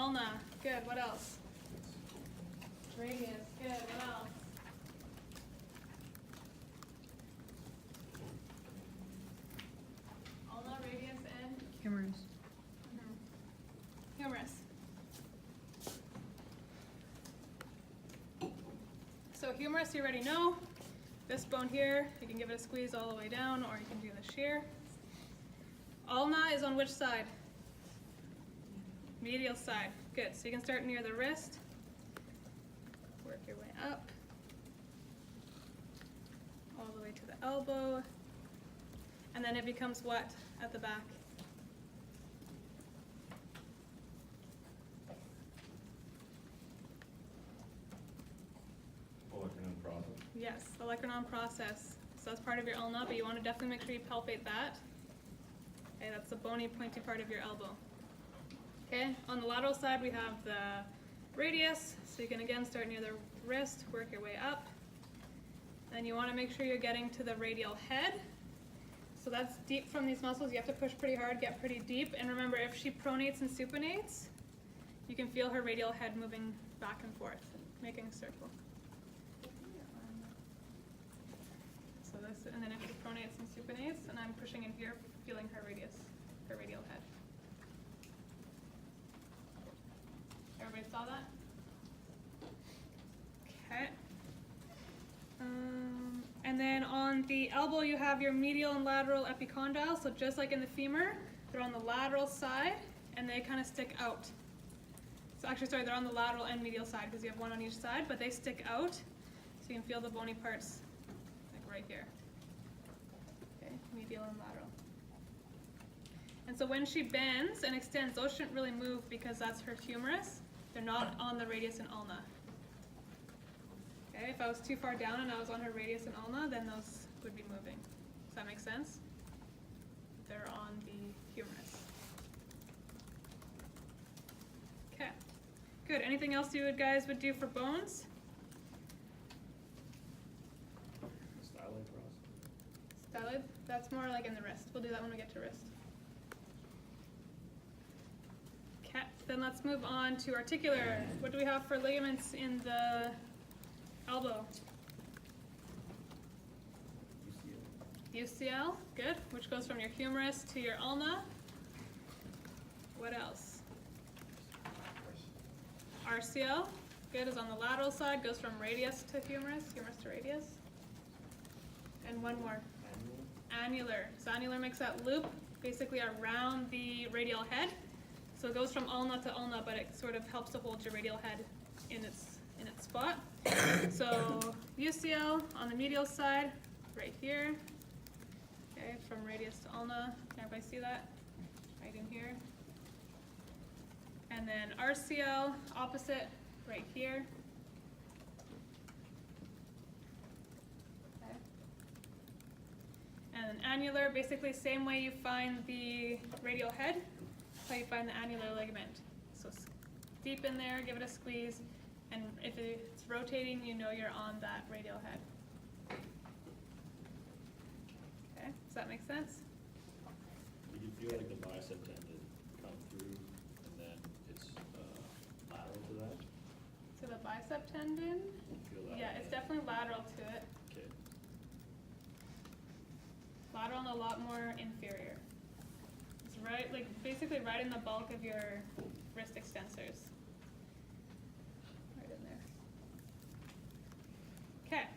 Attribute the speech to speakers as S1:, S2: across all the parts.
S1: ulna. Good. What else? Radius. Good. What else? Ulna, radius, and
S2: Humerus.
S1: humerus. So humerus, you already know. This bone here, you can give it a squeeze all the way down, or you can do the shear. Ulna is on which side? Medial side. Good. So you can start near the wrist. Work your way up. All the way to the elbow. And then it becomes what at the back?
S3: Olecranon process.
S1: Yes, the olecranon process. So that's part of your ulna, but you want to definitely make sure you palpate that. Okay, that's the bony, pointy part of your elbow. Okay, on the lateral side we have the radius, so you can again start near the wrist, work your way up. Then you want to make sure you're getting to the radial head. So that's deep from these muscles. You have to push pretty hard, get pretty deep. And remember, if she pronates and supinates, you can feel her radial head moving back and forth, making a circle. So this, and then if she pronates and supinates, and I'm pushing in here, feeling her radius, her radial head. Everybody saw that? Okay. And then on the elbow, you have your medial and lateral epicondyles. So just like in the femur, they're on the lateral side, and they kind of stick out. So actually, sorry, they're on the lateral and medial side because you have one on each side, but they stick out. So you can feel the bony parts, like right here. Okay, medial and lateral. And so when she bends and extends, those shouldn't really move because that's her humerus. They're not on the radius and ulna. Okay, if I was too far down and I was on her radius and ulna, then those would be moving. Does that make sense? They're on the humerus. Okay, good. Anything else you guys would do for bones?
S3: Styloid process.
S1: Styloid? That's more like in the wrist. We'll do that when we get to wrist. Okay, then let's move on to articular. What do we have for ligaments in the elbow? UCL, good, which goes from your humerus to your ulna. What else? RCL, good, is on the lateral side, goes from radius to humerus, humerus to radius. And one more. Annular. So annular makes that loop basically around the radial head. So it goes from ulna to ulna, but it sort of helps to hold your radial head in its spot. So UCL on the medial side, right here. Okay, from radius to ulna. Can everybody see that? Right in here. And then RCL, opposite, right here. Okay. And then annular, basically same way you find the radial head, that's how you find the annular ligament. So deep in there, give it a squeeze, and if it's rotating, you know you're on that radial head. Okay, does that make sense?
S3: You can feel like the bicep tendon come through, and then it's lateral to that.
S1: To the bicep tendon?
S3: You feel that?
S1: Yeah, it's definitely lateral to it.
S3: Okay.
S1: Lateral and a lot more inferior. It's right, like basically right in the bulk of your wrist extensors. Right in there. Okay.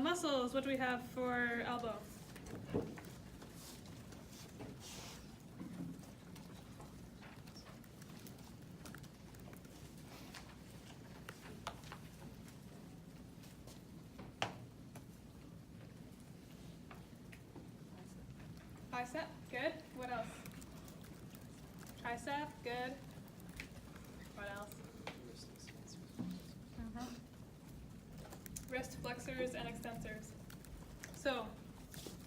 S1: Muscles, what do we have for elbow? Bicep, good. What else? Tricep, good. What else? Wrist flexors and extensors. So,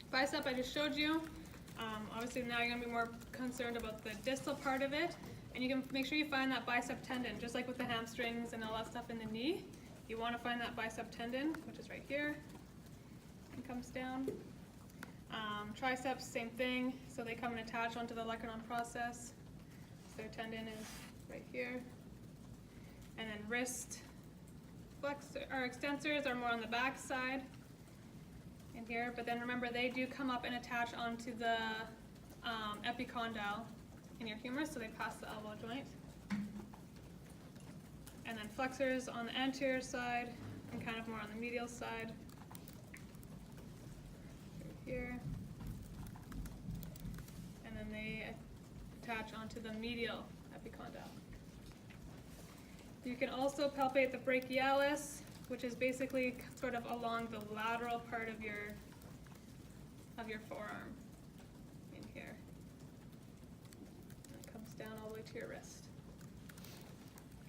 S1: bicep I just showed you. Obviously now you're going to be more concerned about the distal part of it. And you can make sure you find that bicep tendon, just like with the hamstrings and all that stuff in the knee. You want to find that bicep tendon, which is right here, and comes down. Triceps, same thing. So they come and attach onto the olecranon process. Their tendon is right here. And then wrist flexor or extensors are more on the back side in here, but then remember they do come up and attach onto the epicondyle in your humerus, so they pass the elbow joint. And then flexors on the anterior side and kind of more on the medial side. Right here. And then they attach onto the medial epicondyle. You can also palpate the brachialis, which is basically sort of along the lateral part of your forearm in here. And it comes down all the way to your wrist.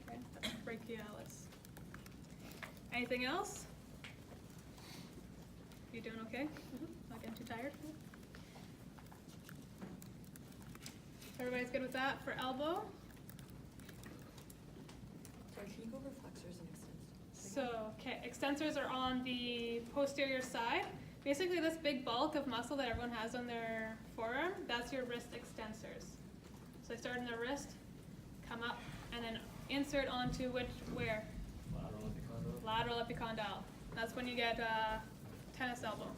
S1: Okay, that's brachialis. Anything else? You doing okay? Not getting too tired? Everybody's good with that for elbow?
S2: Sorry, can you go over flexors and extensors?
S1: So, okay, extensors are on the posterior side. Basically, this big bulk of muscle that everyone has on their forearm, that's your wrist extensors. So they start in the wrist, come up, and then insert onto where?
S3: Lateral epicondyle.
S1: Lateral epicondyle. That's when you get tennis elbow.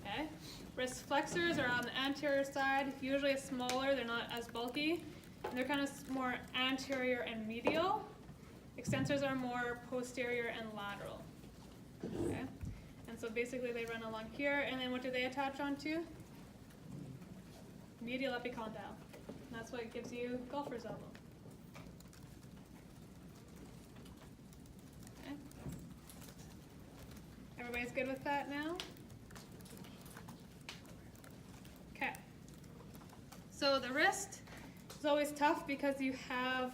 S1: Okay. Wrist flexors are on the anterior side. Usually smaller, they're not as bulky. And they're kind of more anterior and medial. Extensors are more posterior and lateral. Okay. And so basically they run along here, and then what do they attach onto? Medial epicondyle. And that's what gives you golfer's elbow. Okay. Everybody's good with that now? Okay. So the wrist is always tough because you have